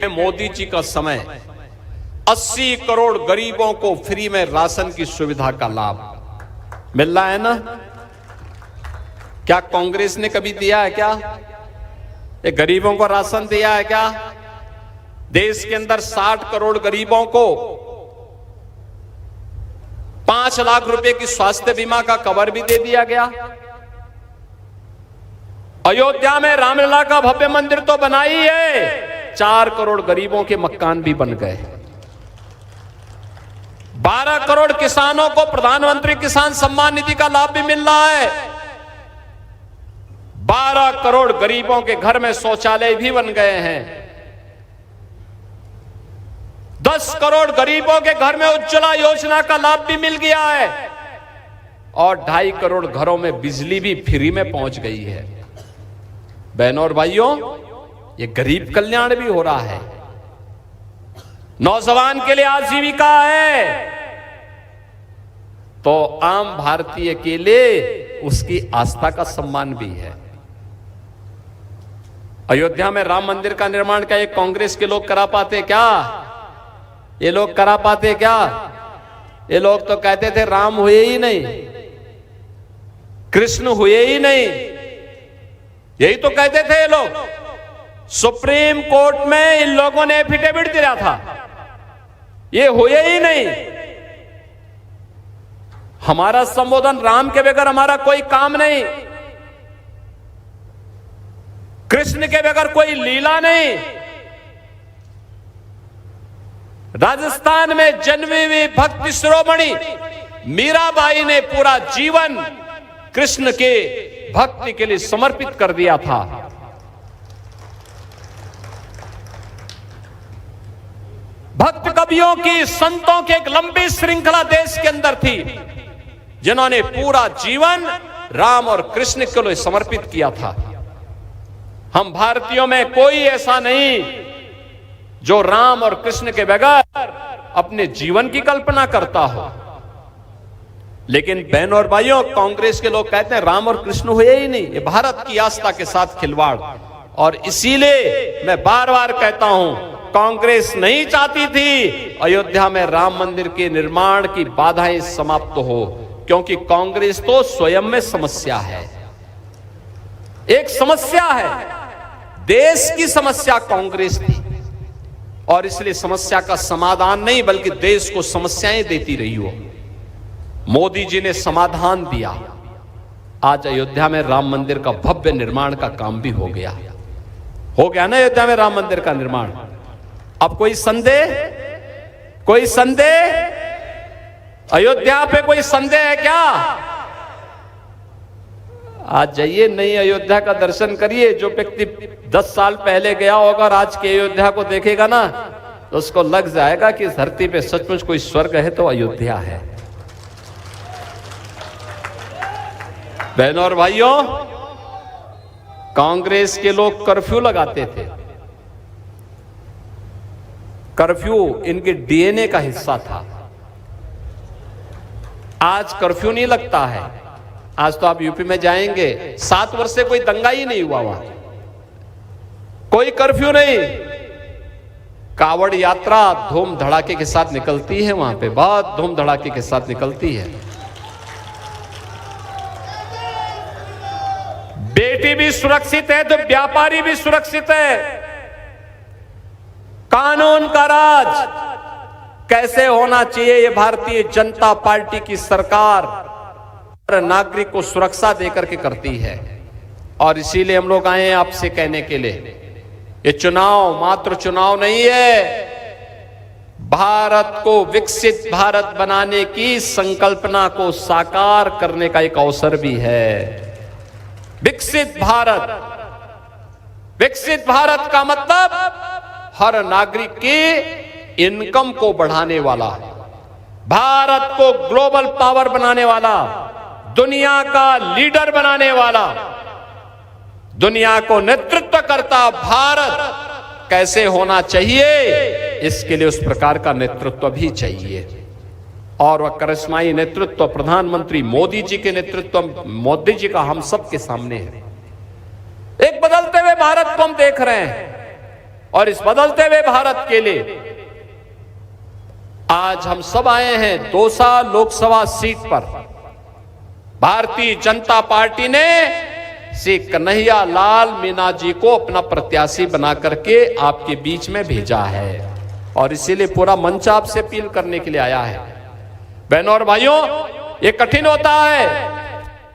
मोदी जी का समय 80 करोड़ गरीबों को फ्री में राशन की सुविधा का लाभ मिल रहा है ना। क्या कांग्रेस ने कभी दिया है? क्या ये गरीबों को राशन दिया है? क्या देश के अंदर 60 करोड़ गरीबों को 5 लाख रुपए की स्वास्थ्य बीमा का कवर भी दे दिया गया। अयोध्या में रामलला का भव्य मंदिर तो बना ही है, 4 करोड़ गरीबों के मकान भी बन गए। 12 करोड़ किसानों को प्रधानमंत्री किसान सम्मान निधि का लाभ भी मिल रहा है। 12 करोड़ गरीबों के घर में शौचालय भी बन गए हैं। 10 करोड़ गरीबों के घर में उज्ज्वला योजना का लाभ भी मिल गया है और 2.5 करोड़ घरों में बिजली भी फ्री में पहुंच गई है। बहनों और भाइयों, ये गरीब कल्याण भी हो रहा है। नौजवान के लिए आजीविका है तो आम भारतीय के लिए उसकी आस्था का सम्मान भी है। अयोध्या में राम मंदिर का निर्माण क्या ये कांग्रेस के लोग करा पाते? क्या ये लोग करा पाते? क्या ये लोग तो कहते थे राम हुए ही नहीं, कृष्ण हुए ही नहीं, यही तो कहते थे ये लोग। सुप्रीम कोर्ट में इन लोगों ने एफिडेविट दिया था, ये हुए ही नहीं। हमारा संबोधन राम के बगैर हमारा कोई काम नहीं, कृष्ण के बगैर कोई लीला नहीं। राजस्थान में जन्मी हुई भक्ति शिरोमणि मीराबाई ने पूरा जीवन कृष्ण के भक्ति के लिए समर्पित कर दिया था। भक्त कवियों की, संतों की एक लंबी श्रृंखला देश के अंदर थी जिन्होंने पूरा जीवन राम और कृष्ण के लिए समर्पित किया था। हम भारतीयों में कोई ऐसा नहीं जो राम और कृष्ण के बगैर अपने जीवन की कल्पना करता हो। लेकिन बहनों और भाइयों, कांग्रेस के लोग कहते हैं राम और कृष्ण हुए ही नहीं। ये भारत की आस्था के साथ खिलवाड़। और इसीलिए मैं बार बार कहता हूं, कांग्रेस नहीं चाहती थी अयोध्या में राम मंदिर के निर्माण की बाधाएं समाप्त हो, क्योंकि कांग्रेस तो स्वयं में समस्या है, एक समस्या है। देश की समस्या कांग्रेस थी और इसलिए समस्या का समाधान नहीं बल्कि देश को समस्याएं देती रही हो। मोदी जी ने समाधान दिया। आज अयोध्या में राम मंदिर का भव्य निर्माण का काम भी हो गया ना अयोध्या में राम मंदिर का निर्माण। अब कोई संदेह? कोई संदेह? अयोध्या पे कोई संदेह है क्या? आज जाइए, नई अयोध्या का दर्शन करिए। जो व्यक्ति 10 साल पहले गया होगा और आज की अयोध्या को देखेगा ना तो उसको लग जाएगा कि इस धरती पे सचमुच कोई स्वर्ग है तो अयोध्या है। बहनों और भाइयों, कांग्रेस के लोग कर्फ्यू लगाते थे। कर्फ्यू इनके डीएनए का हिस्सा था। आज कर्फ्यू नहीं लगता है। आज तो आप यूपी में जाएंगे, 7 वर्ष से कोई दंगा ही नहीं हुआ वहां, कोई कर्फ्यू नहीं। कावड़ यात्रा धूम धड़ाके के साथ निकलती है, वहां पे बहुत धूम धड़ाके के साथ निकलती है। बेटी भी सुरक्षित है तो व्यापारी भी सुरक्षित है। कानून का राज कैसे होना चाहिए, ये भारतीय जनता पार्टी की सरकार हर नागरिक को सुरक्षा देकर के करती है। और इसीलिए हम लोग आए हैं आपसे कहने के लिए, ये चुनाव मात्र चुनाव नहीं है, भारत को विकसित भारत बनाने की संकल्पना को साकार करने का एक अवसर भी है। विकसित भारत, विकसित भारत का मतलब हर नागरिक की इनकम को बढ़ाने वाला, भारत को ग्लोबल पावर बनाने वाला, दुनिया का लीडर बनाने वाला, दुनिया को नेतृत्व करता भारत कैसे होना चाहिए, इसके लिए उस प्रकार का नेतृत्व भी चाहिए। और वह करिश्माई नेतृत्व प्रधानमंत्री मोदी जी के नेतृत्व, मोदी जी का हम सब के सामने है। एक बदलते हुए भारत को हम देख रहे हैं। और इस बदलते हुए भारत के लिए आज हम सब आए हैं दौसा लोकसभा सीट पर। भारतीय जनता पार्टी ने श्री कन्हैया लाल मीणा जी को अपना प्रत्याशी बना करके आपके बीच में भेजा है और इसीलिए पूरा मंच आपसे अपील करने के लिए आया है। बहनों और भाइयों, ये कठिन होता है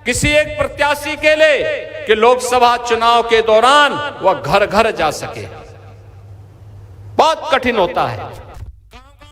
किसी एक प्रत्याशी के लिए कि लोकसभा चुनाव के दौरान वह घर घर जा सके, बहुत कठिन होता है।